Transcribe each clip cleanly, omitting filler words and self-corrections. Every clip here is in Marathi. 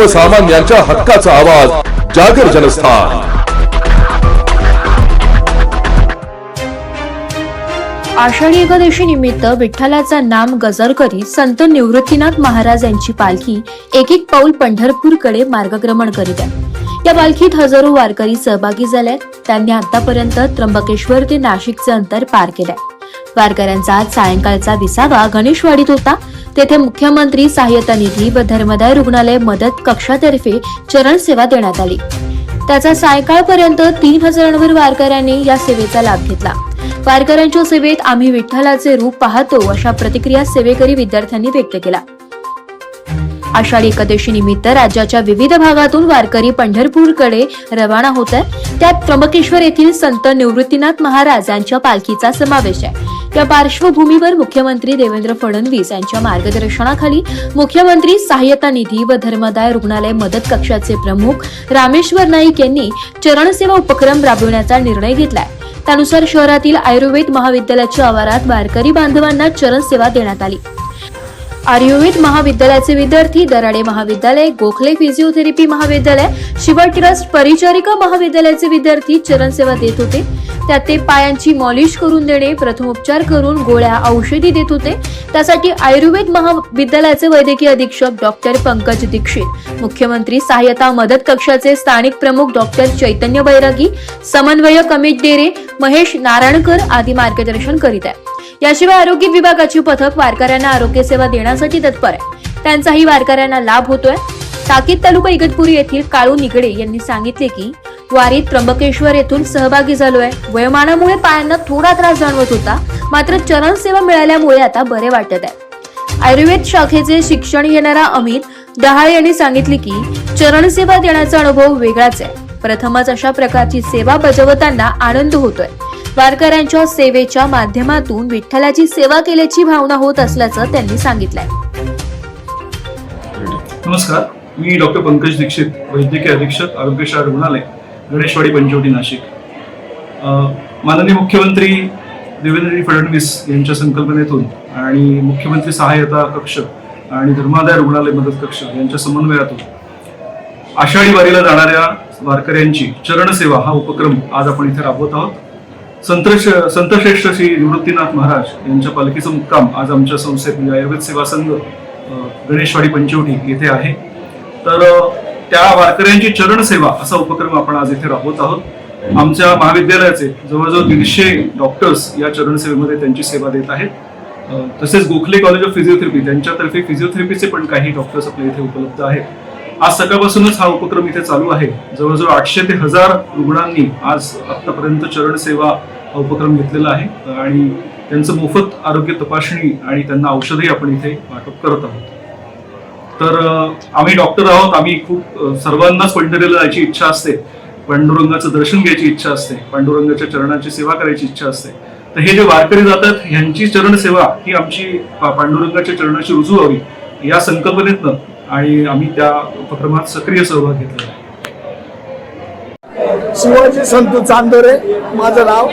सर्वसामान्यांच्या हक्काचा आवाज जागर जनस्थान। आषाढी एकादशी निमित्त विठ्ठलाचा नाम गजर करीत संत निवृत्तीनाथ महाराज यांची पालखी एक एक पाऊल पंढरपूरकडे मार्गक्रमण करीत आहे। या पालखीत हजारो वारकरी सहभागी झालेत। त्यांनी आतापर्यंत त्र्यंबकेश्वर ते नाशिकचे अंतर पार केलंय। वारकऱ्यांचा आज सायंकाळचा विसावा गणेशवाडीत होता। तेथे मुख्यमंत्री सहाय्यता निधी व धर्मदाय रुग्णालय मदत कक्षातर्फे चरण सेवा देण्यात आली। त्याचा सायंकाळपर्यंत 3000 वारकऱ्यांनी या सेवेचा लाभ घेतला। वारकऱ्यांच्या सेवेत आम्ही विठ्ठलाचे रूप पाहतो अशा प्रतिक्रिया सेवेकरी विद्यार्थ्यांनी व्यक्त केला। आषाढी एकादशी निमित्त राज्याच्या विविध भागातून वारकरी पंढरपूरकडे रवाना होत आहेत। त्यात त्र्यंबकेश्वर येथील संत निवृत्तीनाथ महाराज यांच्या पालखीचा समावेश आहे। या पार्श्वभूमीवर मुख्यमंत्री देवेंद्र फडणवीस यांच्या मार्गदर्शनाखाली मुख्यमंत्री सहाय्यता निधी व धर्मदाय रुग्णालय मदत कक्षाचे प्रमुख रामेश्वर नाईक यांनी चरणसेवा उपक्रम राबविण्याचा निर्णय घेतलाय। त्यानुसार शहरातील आयुर्वेद महाविद्यालयाच्या आवारात वारकरी बांधवांना चरण सेवा देण्यात आली। आयुर्वेद महाविद्यालयाचे विद्यार्थी, दराडे महाविद्यालय, गोखले फिजिओथेरपी महाविद्यालय, शिवा ट्रस्ट परिचारिका महाविद्यालयाचे विद्यार्थी चरण सेवा देत होते। त्यात ते पायांची मॉलिश करून देणे, प्रथमोपचार करून गोळ्या औषधी देत होते। त्यासाठी आयुर्वेद महाविद्यालयाचे वैद्यकीय अधीक्षक डॉक्टर पंकज दीक्षित, मुख्यमंत्री सहाय्यता मदत कक्षाचे स्थानिक प्रमुख डॉक्टर चैतन्य बैरागी, समन्वयक अमित डेरे, महेश नारायणकर आदी मार्गदर्शन करीत आहे। याशिवाय आरोग्य विभागाची पथक वारकऱ्यांना आरोग्य सेवा देण्यासाठी तत्पर आहे। त्यांचाही वारकऱ्यांना लाभ होतोय। ताकीद तालुका इगतपुरी येथील काळू निगडे यांनी सांगितले की वारीत त्र्यंबकेश्वर येथून सहभागी झालोय। वयोमानामुळे पायांना थोडा त्रास जाणवत होता, मात्र चरण सेवा मिळाल्यामुळे आता बरे वाटत आहे। आयुर्वेद शाखेचे शिक्षण घेणारा अमित डहाळे यांनी सांगितले की चरण सेवा देण्याचा अनुभव वेगळाच आहे। प्रथमच अशा प्रकारची सेवा बजावताना आनंद होतोय। वारकऱ्यांच्या सेवेच्या माध्यमातून विठ्ठलाची सेवा केल्याची भावना होत असल्याचं त्यांनी सांगितलंय। नमस्कार, मी डॉक्टर पंकज दीक्षित, वैद्यकीय अधीक्षक आरोग्यशाळा रुग्णालय, गणेशवाडी पंचवटी, नाशिक। माननीय मुख्यमंत्री देवेंद्र फडणवीस यांच्या संकल्पनेतून आणि मुख्यमंत्री सहाय्यता कक्ष आणि धर्मादाय रुग्णालय मदत कक्ष यांच्या समन्वयातून आषाढी वारीला जाणाऱ्या वारकऱ्यांची चरणसेवा हा उपक्रम आज आपण इथे राबवत आहोत। संतश्रेष्ठ श्री निवृत्तीनाथ महाराज यांच्या पालखीचा मुक्काम आज आमच्या संस्थेत म्हणजे आयुर्वेद सेवा संघ गणेशवाडी पंचवटी येथे आहे। तर त्या वारकऱ्यांची चरणसेवा असा उपक्रम आपण आज इथे राबवत आहोत। आमच्या महाविद्यालयाचे जवळजवळ 150 डॉक्टर्स या चरणसेवेमध्ये त्यांची सेवा देत आहेत। तसेच गोखले कॉलेज ऑफ फिजिओथेरपी त्यांच्यातर्फे फिजिओथेरपीचे पण काही डॉक्टर्स आपल्या इथे उपलब्ध आहेत। आज सकाळपासूनच हा उपक्रम इथे चालू आहे। जवळजवळ 800 ते 1000 रुग्णांनी आज आतापर्यंत चरण सेवा उपक्रम घेतलेला आहे आणि त्यांचं मोफत आरोग्य तपासणी आणि त्यांना औषधही आपण इथे वाटप करत आहोत। तर आम्ही डॉक्टर आहोत, आम्ही खूप सर्वांनाच पंढरीला जायची इच्छा असते, पांडुरंगाचं दर्शन घ्यायची इच्छा असते, पांडुरंगाच्या चरणाची सेवा करायची इच्छा असते। तर हे जे वारकरी जातात ह्यांची चरण सेवा ही आमची पांडुरंगाच्या चरणाची रुजू व्हावी या संकल्पनेतनं आणि आम्ही त्या उपक्रमात सक्रिय सहभाग घेतला आहे। शिवाजी संतू चांदोरे माझं नाव,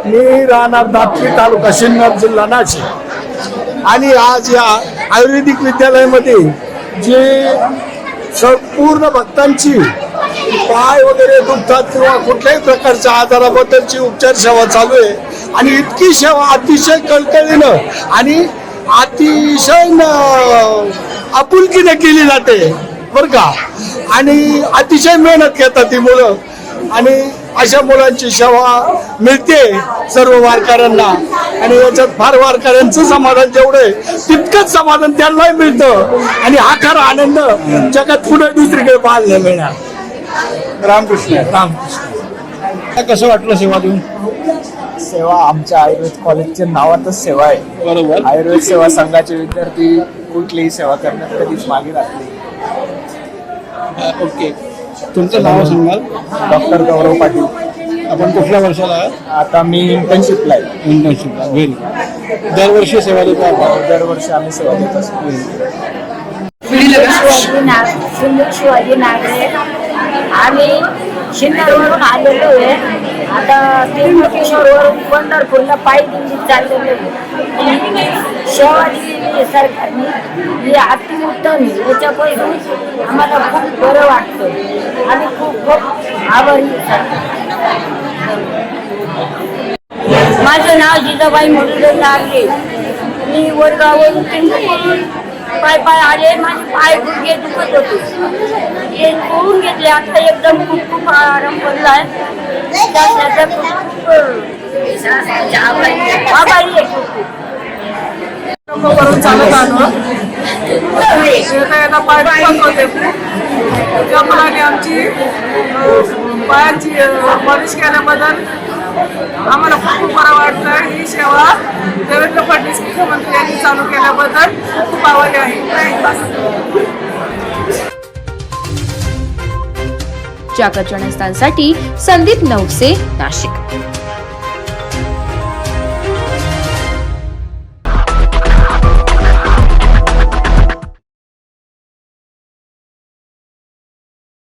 मी राहणार दापी, तालुका सिन्नर, जिल्हा नाशिक। आणि आज या आयुर्वेदिक विद्यालयामध्ये जे संपूर्ण भक्तांची पाय वगैरे दुखतात किंवा कुठल्याही प्रकारच्या आजाराबद्दलची उपचार सेवा चालू आहे आणि इतकी सेवा अतिशय कळकळीनं आणि अतिशय आपुलकीने केली जाते बरं का। आणि अतिशय मेहनत घेतात ती मुलं आणि अशा मुलांची सेवा मिळते सर्व वारकऱ्यांना आणि याच्यात फार वारकऱ्यांचं समाधान जेवढं आहे तितकंच समाधान त्यांनाही मिळतं आणि हा खरा आनंद जगात पुढे दुसरीकडे पाहायला मिळणार। रामकृष्ण रामकृष्ण। कसं वाटलं सेवा देऊन? सेवा आमच्या आयुर्वेद कॉलेजच्या नावातच सेवा आहे। बरोबर। आयुर्वेद सेवा संघाचे विद्यार्थी कुठलीही सेवा करण्यात कधीच मागे राहत नाही। ओके, तुमचं नाव सांगाल? डॉक्टर गौरव पाटील। आपण कुठल्या वर्षाला आहात? आता मी इंटर्नशिपला आहे। इंटर्नशिपला। व्हेरी, दरवर्षी सेवा देतो आपण? दरवर्षी आम्ही सेवा देत असतो। शिवाजी नागरे, आम्ही सिन्नरवरून आलेलो आहे। आता त्र्यंबकेश्वरवरून पंढरपूरला पायी दिंडी चाललेलो आहे। सेवा दिलेली सरकारने ही अतिउत्तम आहे। याच्यापासून आम्हाला सुगंधाबाई म्हणून लागले. मी वडगाववरून टेम्पोवरून पाय आले. माझे पाय गुडघे दुखत होते. हे करून घेतले. आता एकदम खूप खूप आराम पडलाय. आभारी आहे खूप. करून चालत आलो. येता पाय दुखत होते. त्यामुळे आमची पायाची पॉलिश केल्याबद्दल आम्हाला खूप बरं वाटतं. ही सेवा देवेंद्र फडणवीस मुख्यमंत्री यांनी चालू केल्याबद्दल खूप आवडली आहे. जागर जनस्थानसाठी संदीप नवसे, नाशिक.